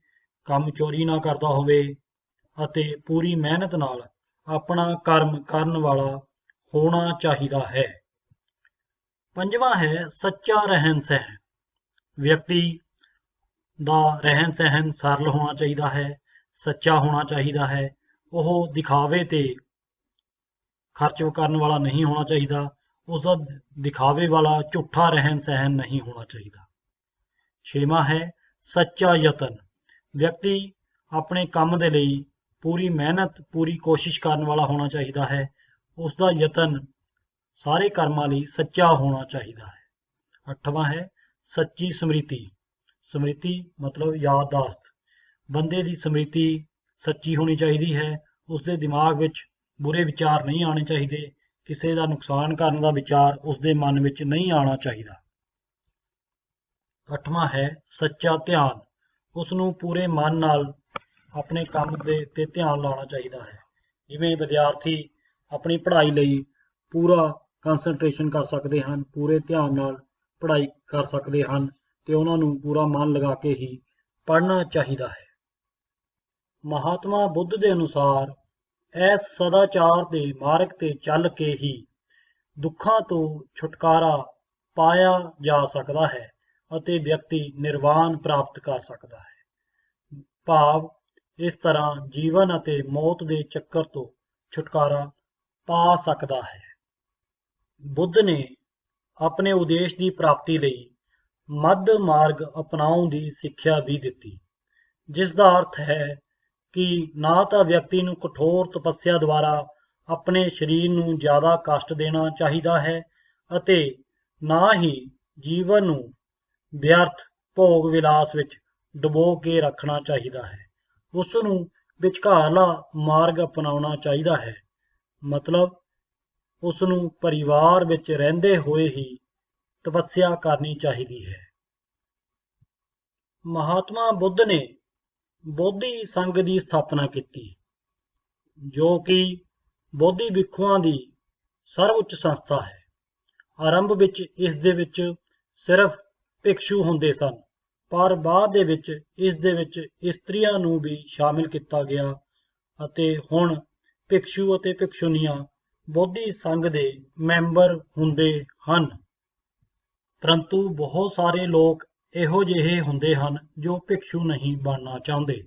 ਕੰਮ ਚੋਰੀ ਨਾ ਕਰਦਾ ਹੋਵੇ ਅਤੇ ਪੂਰੀ ਮਿਹਨਤ ਨਾਲ ਆਪਣਾ ਕਰਮ ਕਰਨ ਵਾਲਾ ਹੋਣਾ ਚਾਹੀਦਾ ਹੈ। ਪੰਜਵਾਂ ਹੈ ਸੱਚਾ ਰਹਿਣ ਸਹਿਣ। ਵਿਅਕਤੀ ਦਾ ਰਹਿਣ ਸਹਿਣ ਸਰਲ ਹੋਣਾ ਚਾਹੀਦਾ ਹੈ, ਸੱਚਾ ਹੋਣਾ ਚਾਹੀਦਾ ਹੈ। ਉਹ ਦਿਖਾਵੇ ਤੇ ਖਰਚ ਕਰਨ ਵਾਲਾ ਨਹੀਂ ਹੋਣਾ ਚਾਹੀਦਾ। ਉਸ ਦਾ ਦਿਖਾਵੇ ਵਾਲਾ ਝੂਠਾ ਰਹਿਣ ਸਹਿਣ ਨਹੀਂ ਹੋਣਾ ਚਾਹੀਦਾ। ਛੇਵਾਂ ਹੈ ਸੱਚਾ ਯਤਨ। ਵਿਅਕਤੀ ਆਪਣੇ ਕੰਮ ਦੇ ਲਈ ਪੂਰੀ ਮਿਹਨਤ, ਪੂਰੀ ਕੋਸ਼ਿਸ਼ ਕਰਨ ਵਾਲਾ ਹੋਣਾ ਚਾਹੀਦਾ ਹੈ। ਉਸ ਦਾ ਯਤਨ ਸਾਰੇ ਕਰਮਾਂ ਲਈ ਸੱਚਾ ਹੋਣਾ ਚਾਹੀਦਾ ਹੈ। ਅੱਠਵਾਂ ਹੈ ਸੱਚੀ ਸਮ੍ਰਿਤੀ। ਸਮ੍ਰਿਤੀ ਮਤਲਬ ਯਾਦਦਾਸ਼ਤ। ਬੰਦੇ ਦੀ ਸਮ੍ਰਿਤੀ ਸੱਚੀ ਹੋਣੀ ਚਾਹੀਦੀ ਹੈ। ਉਸ ਦੇ ਦਿਮਾਗ ਵਿੱਚ ਬੁਰੇ ਵਿਚਾਰ ਨਹੀਂ ਆਉਣੇ ਚਾਹੀਦੇ। ਕਿਸੇ ਦਾ ਨੁਕਸਾਨ ਕਰਨ ਦਾ ਵਿਚਾਰ ਉਸ ਦੇ ਮਨ ਵਿੱਚ ਨਹੀਂ ਆਉਣਾ ਚਾਹੀਦਾ। ਅੱਠਵਾਂ ਹੈ ਸੱਚਾ ਧਿਆਨ। ਉਸ ਨੂੰ ਪੂਰੇ ਮਨ ਨਾਲ ਆਪਣੇ ਕੰਮ ਦੇ ਤੇ ਧਿਆਨ ਲਾਉਣਾ ਚਾਹੀਦਾ ਹੈ। ਜਿਵੇਂ ਵਿਦਿਆਰਥੀ ਆਪਣੀ ਪੜ੍ਹਾਈ ਲਈ ਪੂਰਾ ਕੰਸਨਟ੍ਰੇਸ਼ਨ ਕਰ ਸਕਦੇ ਹਨ, ਪੂਰੇ ਧਿਆਨ ਨਾਲ ਪੜ੍ਹਾਈ ਕਰ ਸਕਦੇ ਹਨ ਤੇ ਉਹਨਾਂ ਨੂੰ ਪੂਰਾ ਮਨ ਲਗਾ ਕੇ ਹੀ ਪੜ੍ਹਨਾ ਚਾਹੀਦਾ ਹੈ। ਮਹਾਤਮਾ ਬੁੱਧ ਦੇ ਅਨੁਸਾਰ ਇਸ ਸਦਾਚਾਰ ਦੇ ਮਾਰਗ ਤੇ ਚੱਲ ਕੇ ਹੀ ਦੁੱਖਾਂ ਤੋਂ ਛੁਟਕਾਰਾ ਪਾਇਆ ਜਾ ਸਕਦਾ ਹੈ ਅਤੇ ਵਿਅਕਤੀ ਨਿਰਵਾਣ ਪ੍ਰਾਪਤ ਕਰ ਸਕਦਾ ਹੈ। ਭਾਵ ਇਸ ਤਰ੍ਹਾਂ ਜੀਵਨ ਅਤੇ ਮੌਤ ਦੇ ਚੱਕਰ ਤੋਂ ਛੁਟਕਾਰਾ ਪਾ ਸਕਦਾ ਹੈ। ਬੁੱਧ ਨੇ ਆਪਣੇ ਉਦੇਸ਼ ਦੀ ਪ੍ਰਾਪਤੀ ਲਈ ਮੱਧ ਮਾਰਗ ਅਪਣਾਉਣ ਦੀ ਸਿੱਖਿਆ ਵੀ ਦਿੱਤੀ, ਜਿਸ ਦਾ ਅਰਥ ਹੈ ਕਿ ਨਾ ਤਾਂ ਵਿਅਕਤੀ ਨੂੰ ਕਠੋਰ ਤਪੱਸਿਆ ਦੁਆਰਾ ਆਪਣੇ ਸਰੀਰ ਨੂੰ ਜ਼ਿਆਦਾ ਕਸ਼ਟ ਦੇਣਾ ਚਾਹੀਦਾ ਹੈ ਅਤੇ ਨਾ ਹੀ ਜੀਵਨ ਨੂੰ ਵਿਅਰਥ ਭੋਗ ਵਿਲਾਸ ਵਿੱਚ ਡੁਬੋ ਕੇ ਰੱਖਣਾ ਚਾਹੀਦਾ ਹੈ। ਉਸ ਨੂੰ ਵਿਚਕਾਰਲਾ ਮਾਰਗ ਅਪਣਾਉਣਾ ਚਾਹੀਦਾ ਹੈ, ਮਤਲਬ ਉਸ ਨੂੰ ਪਰਿਵਾਰ ਵਿੱਚ ਰਹਿੰਦੇ ਹੋਏ ਹੀ ਤਪੱਸਿਆ ਕਰਨੀ ਚਾਹੀਦੀ ਹੈ। ਮਹਾਤਮਾ ਬੁੱਧ ਨੇ ਬੋਧੀ ਸੰਘ ਦੀ ਸਥਾਪਨਾ ਕੀਤੀ, ਜੋ ਕਿ ਬੋਧੀ ਭਿੱਖੂਆਂ ਦੀ ਸਰਵਉੱਚ ਸੰਸਥਾ ਹੈ। ਆਰੰਭ ਵਿੱਚ ਇਸ ਦੇ ਵਿੱਚ ਸਿਰਫ ਭਿਕਸ਼ੂ ਹੁੰਦੇ ਸਨ, ਪਰ ਬਾਅਦ ਦੇ ਵਿੱਚ ਇਸ ਦੇ ਵਿੱਚ ਇਸਤਰੀਆਂ ਨੂੰ ਵੀ ਸ਼ਾਮਿਲ ਕੀਤਾ ਗਿਆ ਅਤੇ ਹੁਣ ਭਿਕਸ਼ੂ ਅਤੇ ਭਿਕਸ਼ੁਨੀਆਂ ਬੋਧੀ ਸੰਘ ਦੇ ਮੈਂਬਰ ਹੁੰਦੇ ਹਨ। ਪਰੰਤੂ ਬਹੁਤ ਸਾਰੇ ਲੋਕ ਇਹੋ ਜਿਹੇ ਹੁੰਦੇ ਹਨ ਜੋ ਭਿਕਸ਼ੂ ਨਹੀਂ ਬਣਨਾ ਚਾਹੁੰਦੇ।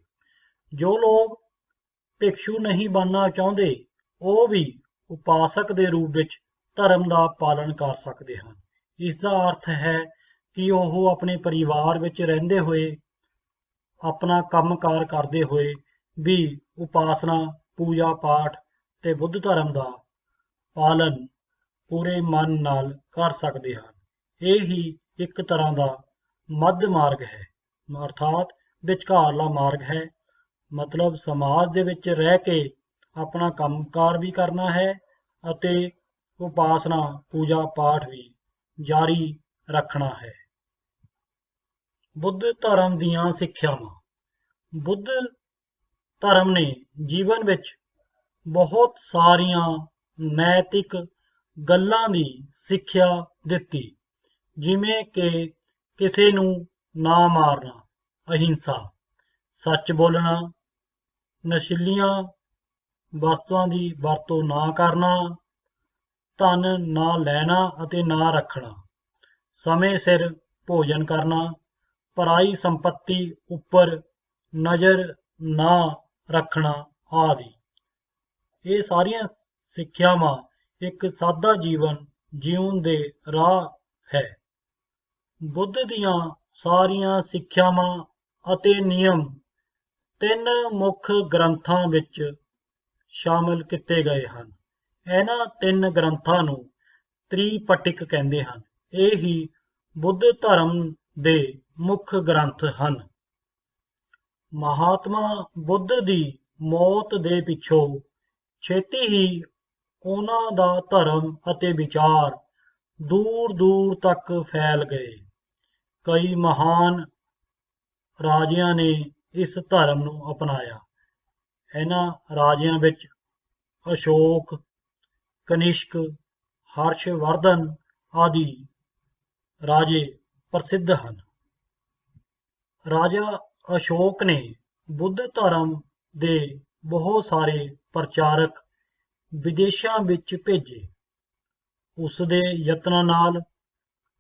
ਜੋ ਲੋਕ ਭਿਕਸ਼ੂ ਨਹੀਂ ਬਣਨਾ ਚਾਹੁੰਦੇ, ਉਹ ਵੀ ਉਪਾਸਕ ਦੇ ਰੂਪ ਵਿੱਚ ਧਰਮ ਦਾ ਪਾਲਣ ਕਰ ਸਕਦੇ ਹਨ। ਇਸ ਦਾ ਅਰਥ ਹੈ ਕਿ ਉਹ ਆਪਣੇ ਪਰਿਵਾਰ ਵਿੱਚ ਰਹਿੰਦੇ ਹੋਏ, ਆਪਣਾ ਕੰਮਕਾਰ ਕਰਦੇ ਹੋਏ ਵੀ ਉਪਾਸਨਾ, ਪੂਜਾ ਪਾਠ ਤੇ ਬੁੱਧ ਧਰਮ ਦਾ ਪਾਲਨ ਪੂਰੇ ਮਨ ਨਾਲ ਕਰ ਸਕਦੇ ਹਨ। ਇਹ ਹੀ ਇੱਕ ਤਰ੍ਹਾਂ ਦਾ ਮੱਧ ਮਾਰਗ ਹੈ, ਅਰਥਾਤ ਵਿਚਕਾਰਲਾ ਮਾਰਗ ਹੈ। ਮਤਲਬ ਸਮਾਜ ਦੇ ਵਿੱਚ ਰਹਿ ਕੇ ਆਪਣਾ ਕੰਮਕਾਰ ਵੀ ਕਰਨਾ ਹੈ ਅਤੇ ਉਪਾਸਨਾ, ਪੂਜਾ ਪਾਠ ਵੀ ਜਾਰੀ ਰੱਖਣਾ ਹੈ। ਬੁੱਧ ਧਰਮ ਦੀਆਂ ਸਿੱਖਿਆਵਾਂ। ਬੁੱਧ ਧਰਮ ਨੇ ਜੀਵਨ ਵਿੱਚ ਬਹੁਤ ਸਾਰੀਆਂ ਨੈਤਿਕ ਗੱਲਾਂ ਦੀ ਸਿੱਖਿਆ ਦਿੱਤੀ, ਜਿਵੇਂ ਕਿ ਕਿਸੇ ਨੂੰ ਨਾ ਮਾਰਨਾ, ਅਹਿੰਸਾ, ਸੱਚ ਬੋਲਣਾ, ਨਸ਼ੀਲੀਆਂ ਵਸਤੂਆਂ ਦੀ ਵਰਤੋਂ ਨਾ ਕਰਨਾ, ਧਨ ਨਾ ਲੈਣਾ ਅਤੇ ਨਾ ਰੱਖਣਾ, ਸਮੇਂ ਸਿਰ ਭੋਜਨ ਕਰਨਾ, ਪਰਾਈ ਸੰਪत्ति ਉੱਪਰ ਨਜ਼ਰ ਨਾ ਰੱਖਣਾ ਆਦਿ। ਇਹ ਸਾਰੀਆਂ ਸਿੱਖਿਆਵਾਂ ਇੱਕ ਸਾਦਾ ਜੀਵਨ ਜਿਉਣ ਦੇ ਰਾਹ ਹੈ। ਬੁੱਧ ਦੀਆਂ ਸਾਰੀਆਂ ਸਿੱਖਿਆਵਾਂ ਅਤੇ ਨਿਯਮ 3 ਮੁੱਖ ਗ੍ਰੰਥਾਂ ਵਿੱਚ ਸ਼ਾਮਲ ਕੀਤੇ ਗਏ ਹਨ। ਇਹਨਾਂ 3 ਗ੍ਰੰਥਾਂ ਨੂੰ ਤ੍ਰਿਪਿਟਕ ਕਹਿੰਦੇ ਹਨ। ਇਹ ਹੀ ਬੁੱਧ ਧਰਮ ਦੇ ਮੁੱਖ ਗ੍ਰੰਥ ਹਨ। ਮਹਾਤਮਾ ਬੁੱਧ ਦੀ ਮੌਤ ਦੇ ਪਿੱਛੋਂ ਛੇਤੀ ਹੀ ਉਹਨਾਂ ਦਾ ਧਰਮ ਅਤੇ ਵਿਚਾਰ ਦੂਰ ਦੂਰ ਤੱਕ ਫੈਲ ਗਏ। ਕਈ ਮਹਾਨ ਰਾਜਿਆਂ ਨੇ ਇਸ ਧਰਮ ਨੂੰ ਅਪਣਾਇਆ। ਇਹਨਾਂ ਰਾਜਿਆਂ ਵਿੱਚ ਅਸ਼ੋਕ, ਕਨਿਸ਼ਕ, ਹਰਸ਼ਵਰਧਨ ਆਦਿ ਰਾਜੇ ਪ੍ਰਸਿੱਧ ਹਨ। ਰਾਜਾ ਅਸ਼ੋਕ ਨੇ ਬੁੱਧ ਧਰਮ ਦੇ ਬਹੁਤ ਸਾਰੇ ਪ੍ਰਚਾਰਕ ਵਿਦੇਸ਼ਾਂ ਵਿੱਚ ਭੇਜੇ। ਉਸ ਦੇ ਯਤਨਾਂ ਨਾਲ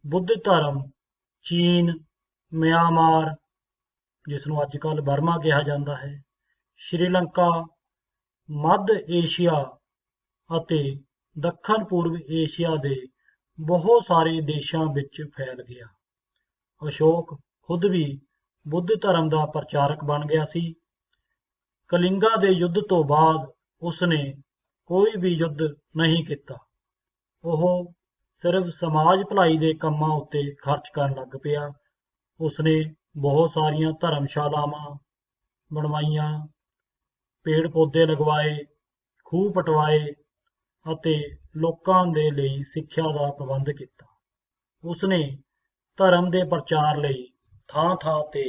ਬੁੱਧ ਧਰਮ ਚੀਨ, ਮਿਆਂਮਾਰ, ਜਿਸ ਨੂੰ ਅੱਜ ਕੱਲ੍ਹ ਬਰਮਾ ਕਿਹਾ ਜਾਂਦਾ ਹੈ, ਸ਼੍ਰੀਲੰਕਾ, ਮੱਧ ਏਸ਼ੀਆ ਅਤੇ ਦੱਖਣ ਪੂਰਬ ਏਸ਼ੀਆ ਦੇ ਬਹੁਤ ਸਾਰੇ ਦੇਸ਼ਾਂ ਵਿੱਚ ਫੈਲ ਗਿਆ। ਅਸ਼ੋਕ ਖੁਦ ਵੀ ਬੁੱਧ ਧਰਮ ਦਾ ਪ੍ਰਚਾਰਕ ਬਣ ਗਿਆ ਸੀ। ਕਲਿੰਗਾ ਦੇ ਯੁੱਧ ਤੋਂ ਬਾਅਦ ਉਸਨੇ ਕੋਈ ਵੀ ਯੁੱਧ ਨਹੀਂ ਕੀਤਾ। ਉਹ ਸਿਰਫ ਸਮਾਜ ਭਲਾਈ ਦੇ ਕੰਮਾਂ ਉੱਤੇ ਖਰਚ ਕਰਨ ਲੱਗ ਪਿਆ। ਉਸਨੇ ਬਹੁਤ ਸਾਰੀਆਂ ਧਰਮਸ਼ਾਲਾਵਾਂ ਬਣਵਾਈਆਂ, ਪੇੜ ਪੌਦੇ ਲਗਵਾਏ, ਖੂਹ ਪਟਵਾਏ ਅਤੇ ਲੋਕਾਂ ਦੇ ਲਈ ਸਿੱਖਿਆ ਦਾ ਪ੍ਰਬੰਧ ਕੀਤਾ। ਉਸਨੇ ਧਰਮ ਦੇ ਪ੍ਰਚਾਰ ਲਈ ਥਾਂ ਥਾਂ ਤੇ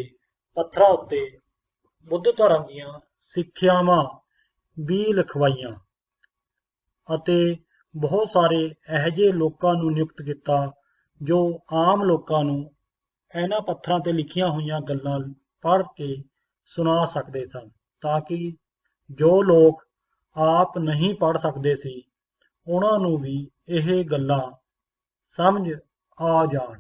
ਪੱਥਰਾਂ ਉੱਤੇ ਬੁੱਧ ਧਰਮ ਦੀਆਂ ਸਿੱਖਿਆਵਾਂ ਵੀ ਲਿਖਵਾਈਆਂ ਅਤੇ ਬਹੁਤ ਸਾਰੇ ਇਹੋ ਜਿਹੇ ਲੋਕਾਂ ਨੂੰ ਨਿਯੁਕਤ ਕੀਤਾ ਜੋ ਆਮ ਲੋਕਾਂ ਨੂੰ ਇਹਨਾਂ ਪੱਥਰਾਂ ਤੇ ਲਿਖੀਆਂ ਹੋਈਆਂ ਗੱਲਾਂ ਪੜ੍ਹ ਕੇ ਸੁਣਾ ਸਕਦੇ ਸਨ, ਤਾਂ ਕਿ ਜੋ ਲੋਕ ਆਪ ਨਹੀਂ ਪੜ੍ਹ ਸਕਦੇ ਸੀ ਉਹਨਾਂ ਨੂੰ ਵੀ ਇਹ ਗੱਲਾਂ ਸਮਝ ਆ ਜਾਣ।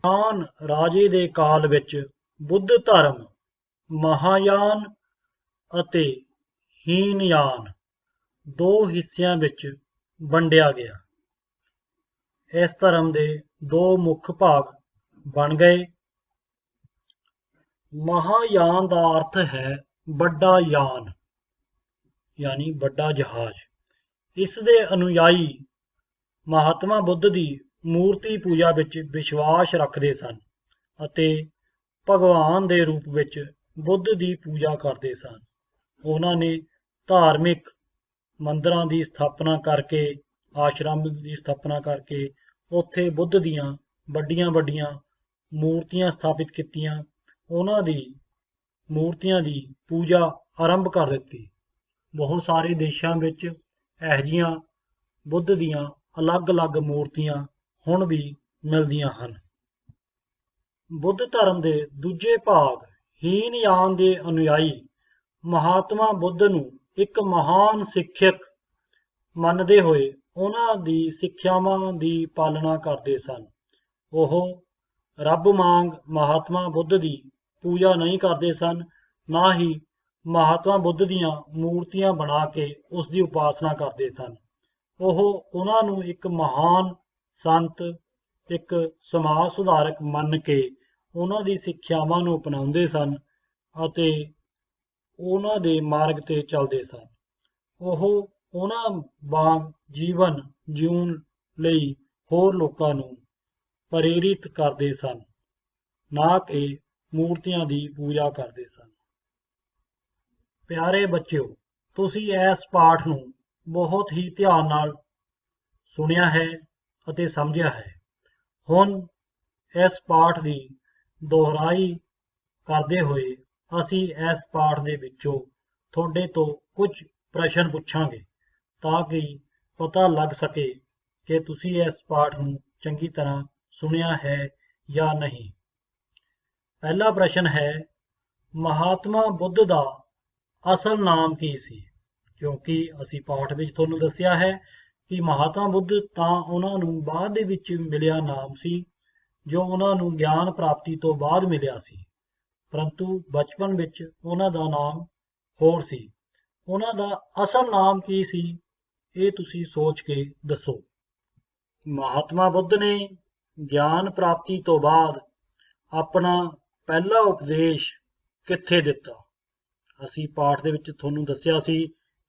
ਮਹਾਨ ਰਾਜੇ ਦੇ ਕਾਲ ਵਿੱਚ ਬੁੱਧ ਧਰਮ ਮਹਾਯਾਨ ਅਤੇ ਹੀਨਯਾਨ 2 ਹਿੱਸਿਆਂ ਵਿੱਚ ਵੰਡਿਆ ਗਿਆ। ਇਸ ਧਰਮ ਦੇ ਦੋ ਮੁੱਖ ਭਾਗ ਬਣ ਗਏ। ਮਹਾਯਾਨ ਦਾ ਅਰਥ ਹੈ ਵੱਡਾ ਯਾਨ, ਯਾਨੀ ਵੱਡਾ ਜਹਾਜ਼। ਇਸ ਦੇ ਅਨੁਯਾਈ ਮਹਾਤਮਾ ਬੁੱਧ ਦੀ ਮੂਰਤੀ ਪੂਜਾ ਵਿੱਚ ਵਿਸ਼ਵਾਸ ਰੱਖਦੇ ਸਨ ਅਤੇ ਭਗਵਾਨ ਦੇ ਰੂਪ ਵਿੱਚ ਬੁੱਧ ਦੀ ਪੂਜਾ ਕਰਦੇ ਸਨ। ਉਹਨਾਂ ਨੇ ਧਾਰਮਿਕ ਮੰਦਰਾਂ ਦੀ ਸਥਾਪਨਾ ਕਰਕੇ, ਆਸ਼ਰਮ ਦੀ ਸਥਾਪਨਾ ਕਰਕੇ ਉੱਥੇ ਬੁੱਧ ਦੀਆਂ ਵੱਡੀਆਂ ਵੱਡੀਆਂ ਮੂਰਤੀਆਂ ਸਥਾਪਿਤ ਕੀਤੀਆਂ। ਉਹਨਾਂ ਦੀ ਮੂਰਤੀਆਂ ਦੀ ਪੂਜਾ ਆਰੰਭ ਕਰ ਦਿੱਤੀ। ਬਹੁਤ ਸਾਰੇ ਦੇਸ਼ਾਂ ਵਿੱਚ ਇਹੋ ਜਿਹੀਆਂ ਬੁੱਧ ਦੀਆਂ ਅਲੱਗ-ਅਲੱਗ ਮੂਰਤੀਆਂ ਹੁਣ ਵੀ ਮਿਲਦੀਆਂ ਹਨ। ਬੁੱਧ ਧਰਮ ਦੇ ਦੂਜੇ ਭਾਗ ਹੀਨਯਾਨ ਦੇ ਅਨੁਯਾਈ ਮਹਾਤਮਾ ਬੁੱਧ ਨੂੰ ਇੱਕ ਮਹਾਨ ਸਿੱਖਿਅਕ ਮੰਨਦੇ ਹੋਏ ਉਹਨਾਂ ਦੀ ਸਿੱਖਿਆਵਾਂ ਦੀ ਪਾਲਣਾ ਕਰਦੇ ਸਨ। ਉਹ ਰੱਬ ਵਾਂਗ ਮਹਾਤਮਾ ਬੁੱਧ ਦੀ ਪੂਜਾ ਨਹੀਂ ਕਰਦੇ ਸਨ, ਨਾ ਹੀ ਮਹਾਤਮਾ ਬੁੱਧ ਦੀਆਂ ਮੂਰਤੀਆਂ ਬਣਾ ਕੇ ਉਸ ਦੀ ਉਪਾਸਨਾ ਕਰਦੇ ਸਨ। ਉਹ ਉਹਨਾਂ ਨੂੰ ਇੱਕ ਮਹਾਨ ਸੰਤ, ਇੱਕ ਸਮਾਜ ਸੁਧਾਰਕ ਮੰਨ ਕੇ ਉਹਨਾਂ ਦੀ ਸਿੱਖਿਆਵਾਂ ਨੂੰ ਅਪਣਾਉਂਦੇ ਸਨ ਅਤੇ ਉਹਨਾਂ ਦੇ ਮਾਰਗ ਤੇ ਚੱਲਦੇ ਸਨ। ਉਹ ਉਹਨਾਂ ਵਾਂਗ ਜੀਵਨ ਜਿਉਣ ਲਈ ਹੋਰ ਲੋਕਾਂ ਨੂੰ ਪ੍ਰੇਰਿਤ ਕਰਦੇ ਸਨ, ਨਾ ਕਿ ਮੂਰਤੀਆਂ ਦੀ ਪੂਜਾ ਕਰਦੇ ਸਨ। ਪਿਆਰੇ ਬੱਚਿਓ, ਤੁਸੀਂ ਇਸ ਪਾਠ ਨੂੰ ਬਹੁਤ ਹੀ ਧਿਆਨ ਨਾਲ ਸੁਣਿਆ ਹੈ ਅਤੇ ਸਮਝਿਆ ਹੈ। ਹੁਣ ਇਸ ਪਾਠ ਦੀ ਦੁਹਰਾਈ ਕਰਦੇ ਹੋਏ ਅਸੀਂ ਇਸ ਪਾਠ ਦੇ ਵਿੱਚੋਂ ਤੁਹਾਡੇ ਤੋਂ ਕੁਝ ਪ੍ਰਸ਼ਨ ਪੁੱਛਾਂਗੇ ਤਾਂ ਕਿ ਪਤਾ ਲੱਗ ਸਕੇ ਕਿ ਤੁਸੀਂ ਇਸ ਪਾਠ ਨੂੰ ਚੰਗੀ ਤਰ੍ਹਾਂ ਸੁਣਿਆ ਹੈ ਜਾਂ ਨਹੀਂ। ਪਹਿਲਾ ਪ੍ਰਸ਼ਨ ਹੈ, ਮਹਾਤਮਾ ਬੁੱਧ ਦਾ ਅਸਲ ਨਾਮ ਕੀ ਸੀ? ਕਿਉਂਕਿ ਅਸੀਂ ਪਾਠ ਵਿੱਚ ਤੁਹਾਨੂੰ ਦੱਸਿਆ ਹੈ ਕਿ ਮਹਾਤਮਾ ਬੁੱਧ ਤਾਂ ਉਹਨਾਂ ਨੂੰ ਬਾਅਦ ਦੇ ਵਿੱਚ ਮਿਲਿਆ ਨਾਮ ਸੀ, ਜੋ ਉਹਨਾਂ ਨੂੰ ਗਿਆਨ ਪ੍ਰਾਪਤੀ ਤੋਂ ਬਾਅਦ ਮਿਲਿਆ ਸੀ, ਪਰੰਤੂ ਬਚਪਨ ਵਿੱਚ ਉਹਨਾਂ ਦਾ ਨਾਮ ਹੋਰ ਸੀ। ਉਹਨਾਂ ਦਾ ਅਸਲ ਨਾਮ ਕੀ ਸੀ, ਇਹ ਤੁਸੀਂ ਸੋਚ ਕੇ ਦੱਸੋ। ਮਹਾਤਮਾ ਬੁੱਧ ਨੇ ਗਿਆਨ ਪ੍ਰਾਪਤੀ ਤੋਂ ਬਾਅਦ ਆਪਣਾ ਪਹਿਲਾ ਉਪਦੇਸ਼ ਕਿੱਥੇ ਦਿੱਤਾ? ਅਸੀਂ ਪਾਠ ਦੇ ਵਿੱਚ ਤੁਹਾਨੂੰ ਦੱਸਿਆ ਸੀ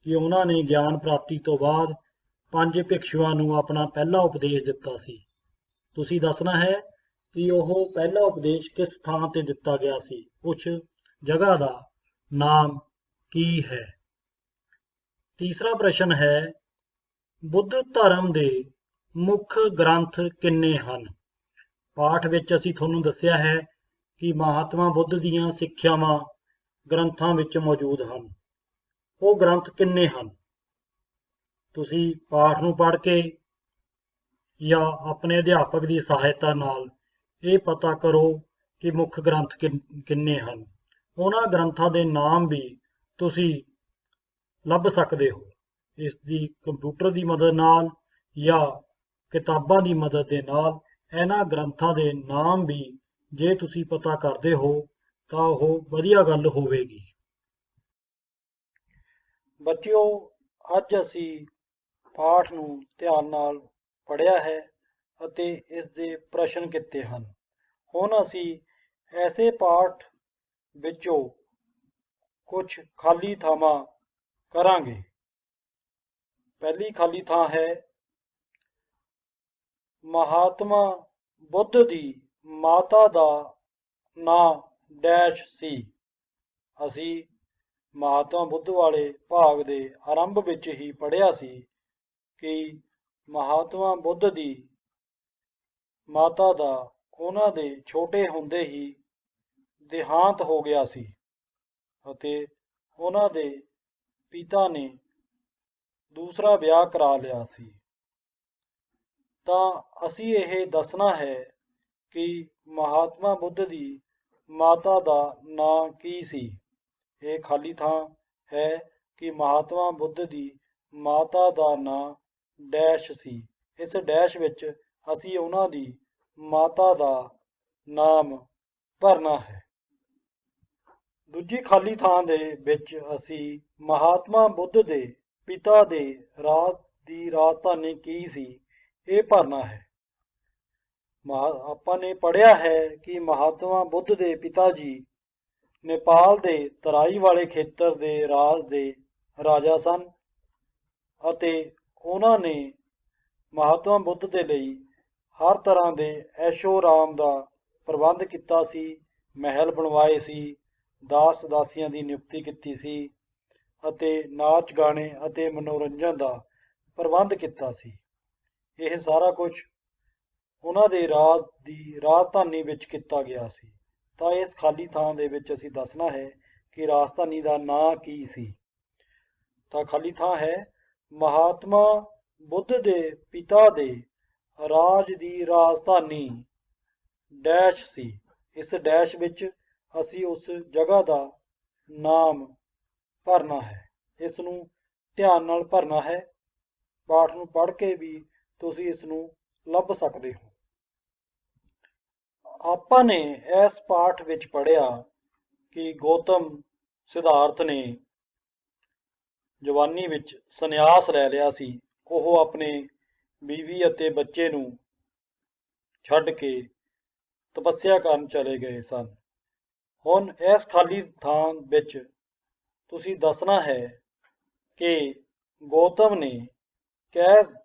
ਕਿ ਉਹਨਾਂ ਨੇ ਗਿਆਨ ਪ੍ਰਾਪਤੀ ਤੋਂ ਬਾਅਦ 5 ਭਿਕਸ਼ੂਆਂ ਨੂੰ ਆਪਣਾ ਪਹਿਲਾ ਉਪਦੇਸ਼ ਦਿੱਤਾ ਸੀ। ਤੁਸੀਂ ਦੱਸਣਾ ਹੈ ਕਿ ਉਹ ਪਹਿਲਾ ਉਪਦੇਸ਼ ਕਿਸ ਥਾਂ ਤੇ ਦਿੱਤਾ ਗਿਆ ਸੀ, ਉਸ ਜਗ੍ਹਾ ਦਾ ਨਾਮ ਕੀ ਹੈ? ਤੀਸਰਾ ਪ੍ਰਸ਼ਨ ਹੈ, ਬੁੱਧ ਧਰਮ ਦੇ ਮੁੱਖ ਗ੍ਰੰਥ ਕਿੰਨੇ ਹਨ? ਪਾਠ ਵਿੱਚ ਅਸੀਂ ਤੁਹਾਨੂੰ ਦੱਸਿਆ ਹੈ ਕਿ ਮਹਾਤਮਾ ਬੁੱਧ ਦੀਆਂ ਸਿੱਖਿਆਵਾਂ ਗ੍ਰੰਥਾਂ ਵਿੱਚ ਮੌਜੂਦ ਹਨ। ਉਹ ਗ੍ਰੰਥ ਕਿੰਨੇ ਹਨ? ਤੁਸੀਂ ਪਾਠ ਨੂੰ ਪੜ੍ਹ ਕੇ ਜਾਂ ਆਪਣੇ ਅਧਿਆਪਕ ਦੀ ਸਹਾਇਤਾ ਨਾਲ ਇਹ ਪਤਾ ਕਰੋ ਕਿ ਮੁੱਖ ਗ੍ਰੰਥ ਕਿੰਨੇ ਹਨ। ਉਹਨਾਂ ਗ੍ਰੰਥਾਂ ਦੇ ਨਾਮ ਵੀ ਤੁਸੀਂ ਲੱਭ ਸਕਦੇ ਹੋ ਇਸ ਦੀ ਕੰਪਿਊਟਰ ਦੀ ਮਦਦ ਨਾਲ ਜਾਂ ਕਿਤਾਬਾਂ ਦੀ ਮਦਦ ਦੇ ਨਾਲ। ਇਹਨਾਂ ਗ੍ਰੰਥਾਂ ਦੇ ਨਾਮ ਵੀ ਜੇ ਤੁਸੀਂ ਪਤਾ ਕਰਦੇ ਹੋ ਤਾਂ ਉਹ ਵਧੀਆ ਗੱਲ ਹੋਵੇਗੀ। ਬੱਚਿਓ, ਅੱਜ ਅਸੀਂ ਪਾਠ ਨੂੰ ਧਿਆਨ ਨਾਲ ਪੜ੍ਹਿਆ ਹੈ ਅਤੇ ਇਸ ਦੇ ਪ੍ਰਸ਼ਨ ਕੀਤੇ ਹਨ। ਹੁਣ ਅਸੀਂ ਐਸੇ ਪਾਠ ਵਿੱਚੋਂ ਕੁਝ ਖਾਲੀ ਥਾਵਾਂ ਕਰਾਂਗੇ। ਪਹਿਲੀ ਖਾਲੀ ਥਾਂ ਹੈ, ਮਹਾਤਮਾ ਬੁੱਧ ਦੀ ਮਾਤਾ ਦਾ ਨਾਂ ਡੈਸ਼ ਸੀ। ਅਸੀਂ ਮਹਾਤਮਾ ਬੁੱਧ ਵਾਲੇ ਭਾਗ ਦੇ ਆਰੰਭ ਵਿੱਚ ਹੀ ਪੜ੍ਹਿਆ ਸੀ ਕਿ ਮਹਾਤਮਾ ਬੁੱਧ ਦੀ ਮਾਤਾ ਦਾ ਉਹਨਾਂ ਦੇ ਛੋਟੇ ਹੁੰਦੇ ਹੀ ਦੇਹਾਂਤ ਹੋ ਗਿਆ ਸੀ ਅਤੇ ਉਹਨਾਂ ਦੇ ਪਿਤਾ ਨੇ ਦੂਸਰਾ ਵਿਆਹ ਕਰਾ ਲਿਆ ਸੀ। ਤਾਂ ਅਸੀਂ ਇਹ ਦੱਸਣਾ ਹੈ ਕਿ ਮਹਾਤਮਾ ਬੁੱਧ ਦੀ ਮਾਤਾ ਦਾ ਨਾਂ ਕੀ ਸੀ। ਇਹ ਖਾਲੀ ਥਾਂ ਹੈ ਕਿ ਮਹਾਤਮਾ ਬੁੱਧ ਦੀ ਮਾਤਾ ਦਾ ਨਾਂ ਡੈਸ਼ ਸੀ। ਇਸ ਡੈਸ਼ ਵਿੱਚ ਅਸੀਂ ਉਹਨਾਂ ਦੀ ਮਾਤਾ ਦਾ ਨਾਮ ਭਰਨਾ ਹੈ। ਦੂਜੀ ਖਾਲੀ ਥਾਂ ਦੇ ਵਿੱਚ ਅਸੀਂ ਮਹਾਤਮਾ ਬੁੱਧ ਦੇ ਪਿਤਾ ਦੇ ਰਾਜ ਦੀ ਰਾਜਧਾਨੀ ਕੀ ਸੀ, ਇਹ ਭਰਨਾ ਹੈ। ਆਪਾਂ ਨੇ ਪੜ੍ਹਿਆ ਹੈ ਕਿ ਮਹਾਤਮਾ ਬੁੱਧ ਦੇ ਪਿਤਾ ਜੀ ਨੇਪਾਲ ਦੇ ਤਰਾਈ ਵਾਲੇ ਖੇਤਰ ਦੇ ਰਾਜ ਦੇ ਰਾਜਾ ਸਨ ਅਤੇ ਉਹਨਾਂ ਨੇ ਮਹਾਤਮਾ ਬੁੱਧ ਦੇ ਲਈ ਹਰ ਤਰ੍ਹਾਂ ਦੇ ਐਸ਼ੋ ਆਰਾਮ ਦਾ ਪ੍ਰਬੰਧ ਕੀਤਾ ਸੀ। ਮਹਿਲ ਬਣਵਾਏ ਸੀ, ਦਾਸ ਦਾਸੀਆਂ ਦੀ ਨਿਯੁਕਤੀ ਕੀਤੀ ਸੀ ਅਤੇ ਨਾਚ ਗਾਣੇ ਅਤੇ ਮਨੋਰੰਜਨ ਦਾ ਪ੍ਰਬੰਧ ਕੀਤਾ ਸੀ। ਇਹ ਸਾਰਾ ਕੁਝ ਉਹਨਾਂ ਦੇ ਰਾਜ ਦੀ ਰਾਜਧਾਨੀ ਵਿੱਚ ਕੀਤਾ ਗਿਆ ਸੀ। ਤਾਂ ਇਸ ਖਾਲੀ ਥਾਂ ਦੇ ਵਿੱਚ ਅਸੀਂ ਦੱਸਣਾ ਹੈ ਕਿ ਰਾਜਧਾਨੀ ਦਾ ਨਾਂ ਕੀ ਸੀ। ਤਾਂ ਖਾਲੀ ਥਾਂ ਹੈ ਮਹਾਤਮਾ ਬੁੱਧ ਦੇ ਪਿਤਾ ਦੇ ਰਾਜ ਦੀ ਰਾਜਧਾਨੀ ਡੈਸ਼ ਸੀ। ਇਸ ਡੈਸ਼ ਵਿੱਚ ਅਸੀਂ ਉਸ ਜਗ੍ਹਾ ਦਾ ਨਾਮ ਭਰਨਾ ਹੈ। ਇਸ ਨੂੰ ਧਿਆਨ ਨਾਲ ਭਰਨਾ ਹੈ। ਪਾਠ ਨੂੰ ਪੜ੍ਹ ਕੇ ਵੀ ਤੁਸੀਂ ਇਸ ਨੂੰ ਲੱਭ ਸਕਦੇ ਹੋ। ਆਪਾਂ ਨੇ ਇਸ ਪਾਠ ਵਿੱਚ ਪੜ੍ਹਿਆ ਕਿ ਗੌਤਮ ਸਿਧਾਰਥ ਨੇ ਜਵਾਨੀ ਵਿੱਚ ਸੰਨਿਆਸ ਲੈ ਲਿਆ ਸੀ। ਉਹ ਆਪਣੇ ਬੀਵੀ ਅਤੇ ਬੱਚੇ ਨੂੰ ਛੱਡ ਕੇ ਤਪੱਸਿਆ ਕਰਨ ਚਲੇ ਗਏ ਸਨ। ਹੁਣ ਇਸ ਖਾਲੀ ਥਾਂ ਵਿੱਚ ਤੁਸੀਂ ਦੱਸਣਾ ਹੈ ਕਿ ਗੌਤਮ ਨੇ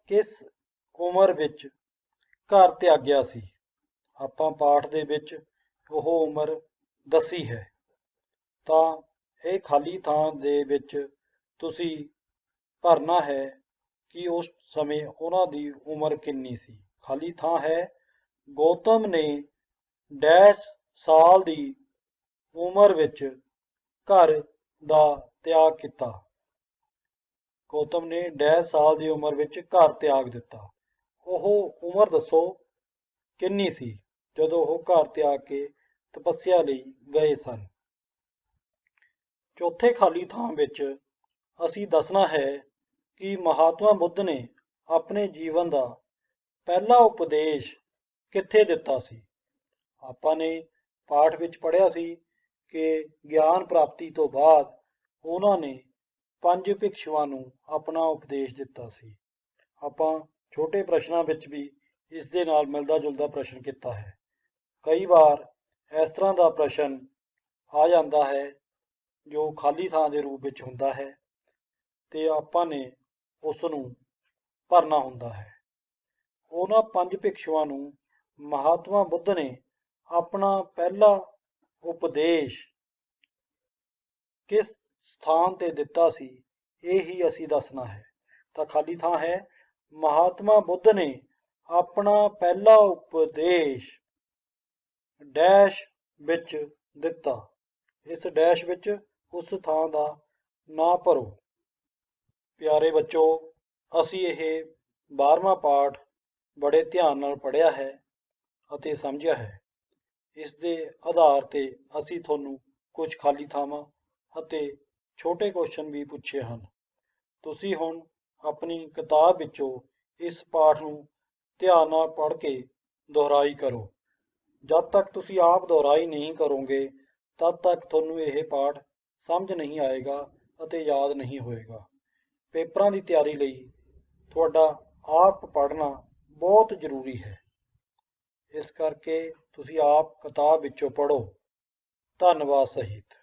ਕਿਸ ਉਮਰ ਵਿੱਚ ਘਰ ਤਿਆਗਿਆ ਸੀ। ਆਪਾਂ ਪਾਠ ਦੇ ਵਿੱਚ ਉਹ ਉਮਰ ਦੱਸੀ ਹੈ। ਤਾਂ ਇਹ ਖਾਲੀ ਥਾਂ ਦੇ ਵਿੱਚ ਤੁਸੀਂ ਭਰਨਾ ਹੈ ਕਿ ਉਸ ਸਮੇਂ ਉਹਨਾਂ ਦੀ ਉਮਰ ਕਿੰਨੀ ਸੀ। ਖਾਲੀ ਥਾਂ ਹੈ ਗੌਤਮ ਨੇ ਡੈਸ਼ ਸਾਲ ਦੀ ਉਮਰ ਵਿੱਚ ਘਰ ਦਾ ਤਿਆਗ ਕੀਤਾ। ਗੌਤਮ ਨੇ ਡੈਸ਼ ਸਾਲ ਦੀ ਉਮਰ ਵਿੱਚ ਘਰ ਤਿਆਗ ਦਿੱਤਾ। ਉਹ ਉਮਰ ਦੱਸੋ ਕਿੰਨੀ ਸੀ ਜਦੋਂ ਉਹ ਘਰ ਤਿਆਗ ਕੇ ਤਪੱਸਿਆ ਲਈ ਗਏ ਸਨ। ਚੌਥੇ ਖਾਲੀ ਥਾਂ ਵਿੱਚ ਅਸੀਂ ਦੱਸਣਾ ਹੈ ਕਿ ਮਹਾਤਮਾ ਬੁੱਧ ਨੇ ਆਪਣੇ ਜੀਵਨ ਦਾ ਪਹਿਲਾ ਉਪਦੇਸ਼ ਕਿੱਥੇ ਦਿੱਤਾ ਸੀ। ਆਪਾਂ ਨੇ ਪਾਠ ਵਿੱਚ ਪੜ੍ਹਿਆ ਸੀ ਕਿ ਗਿਆਨ ਪ੍ਰਾਪਤੀ ਤੋਂ ਬਾਅਦ ਉਹਨਾਂ ਨੇ 5 ਭਿਕਸ਼ੂਆਂ ਨੂੰ ਆਪਣਾ ਉਪਦੇਸ਼ ਦਿੱਤਾ ਸੀ। ਆਪਾਂ ਛੋਟੇ ਪ੍ਰਸ਼ਨਾਂ ਵਿੱਚ ਵੀ ਇਸ ਦੇ ਨਾਲ ਮਿਲਦਾ ਜੁਲਦਾ ਪ੍ਰਸ਼ਨ ਕੀਤਾ ਹੈ। ਕਈ ਵਾਰ ਇਸ ਤਰ੍ਹਾਂ ਦਾ ਪ੍ਰਸ਼ਨ ਆ ਜਾਂਦਾ ਹੈ ਜੋ ਖਾਲੀ ਥਾਂ ਦੇ ਰੂਪ ਵਿੱਚ ਹੁੰਦਾ ਹੈ ਤੇ ਆਪਾਂ ਨੇ ਉਸ ਨੂੰ ਭਰਨਾ ਹੁੰਦਾ ਹੈ। ਉਹਨਾਂ 5 ਭਿਕਸ਼ੂਆਂ ਨੂੰ ਮਹਾਤਮਾ ਬੁੱਧ ਨੇ ਆਪਣਾ ਪਹਿਲਾ ਉਪਦੇਸ਼ ਕਿਸ ਸਥਾਨ ਤੇ ਦਿੱਤਾ ਸੀ, ਇਹ ਹੀ ਅਸੀਂ ਦੱਸਣਾ ਹੈ। ਤਾਂ ਖਾਲੀ ਥਾਂ ਹੈ ਮਹਾਤਮਾ ਬੁੱਧ ਨੇ ਆਪਣਾ ਪਹਿਲਾ ਉਪਦੇਸ਼ ਡੈਸ਼ ਵਿੱਚ ਦਿੱਤਾ। ਇਸ ਡੈਸ਼ ਵਿੱਚ ਉਸ ਥਾਂ ਦਾ ਨਾਂ ਭਰੋ। ਪਿਆਰੇ ਬੱਚੋ, ਅਸੀਂ ਇਹ 12ਵਾਂ ਪਾਠ ਬੜੇ ਧਿਆਨ ਨਾਲ ਪੜ੍ਹਿਆ ਹੈ ਅਤੇ ਸਮਝਿਆ ਹੈ। ਇਸ ਦੇ ਆਧਾਰ ਤੇ ਅਸੀਂ ਤੁਹਾਨੂੰ ਕੁਝ ਖਾਲੀ ਥਾਵਾਂ ਅਤੇ ਛੋਟੇ ਕੁਐਸਚਨ ਵੀ ਪੁੱਛੇ ਹਨ। ਤੁਸੀਂ ਹੁਣ ਆਪਣੀ ਕਿਤਾਬ ਵਿੱਚੋਂ ਇਸ ਪਾਠ ਨੂੰ ਧਿਆਨ ਨਾਲ ਪੜ੍ਹ ਕੇ ਦੁਹਰਾਈ ਕਰੋ। ਜਦ ਤੱਕ ਤੁਸੀਂ ਆਪ ਦੁਹਰਾਈ ਨਹੀਂ ਕਰੋਗੇ ਤਦ ਤੱਕ ਤੁਹਾਨੂੰ ਇਹ ਪਾਠ ਸਮਝ ਨਹੀਂ ਆਏਗਾ ਅਤੇ ਯਾਦ ਨਹੀਂ ਹੋਏਗਾ। ਪੇਪਰਾਂ ਦੀ ਤਿਆਰੀ ਲਈ ਤੁਹਾਡਾ ਆਪ ਪੜ੍ਹਨਾ ਬਹੁਤ ਜ਼ਰੂਰੀ ਹੈ। ਇਸ ਕਰਕੇ ਤੁਸੀਂ ਆਪ ਕਿਤਾਬ ਵਿੱਚੋਂ ਪੜ੍ਹੋ। ਧੰਨਵਾਦ ਸਹਿਤ।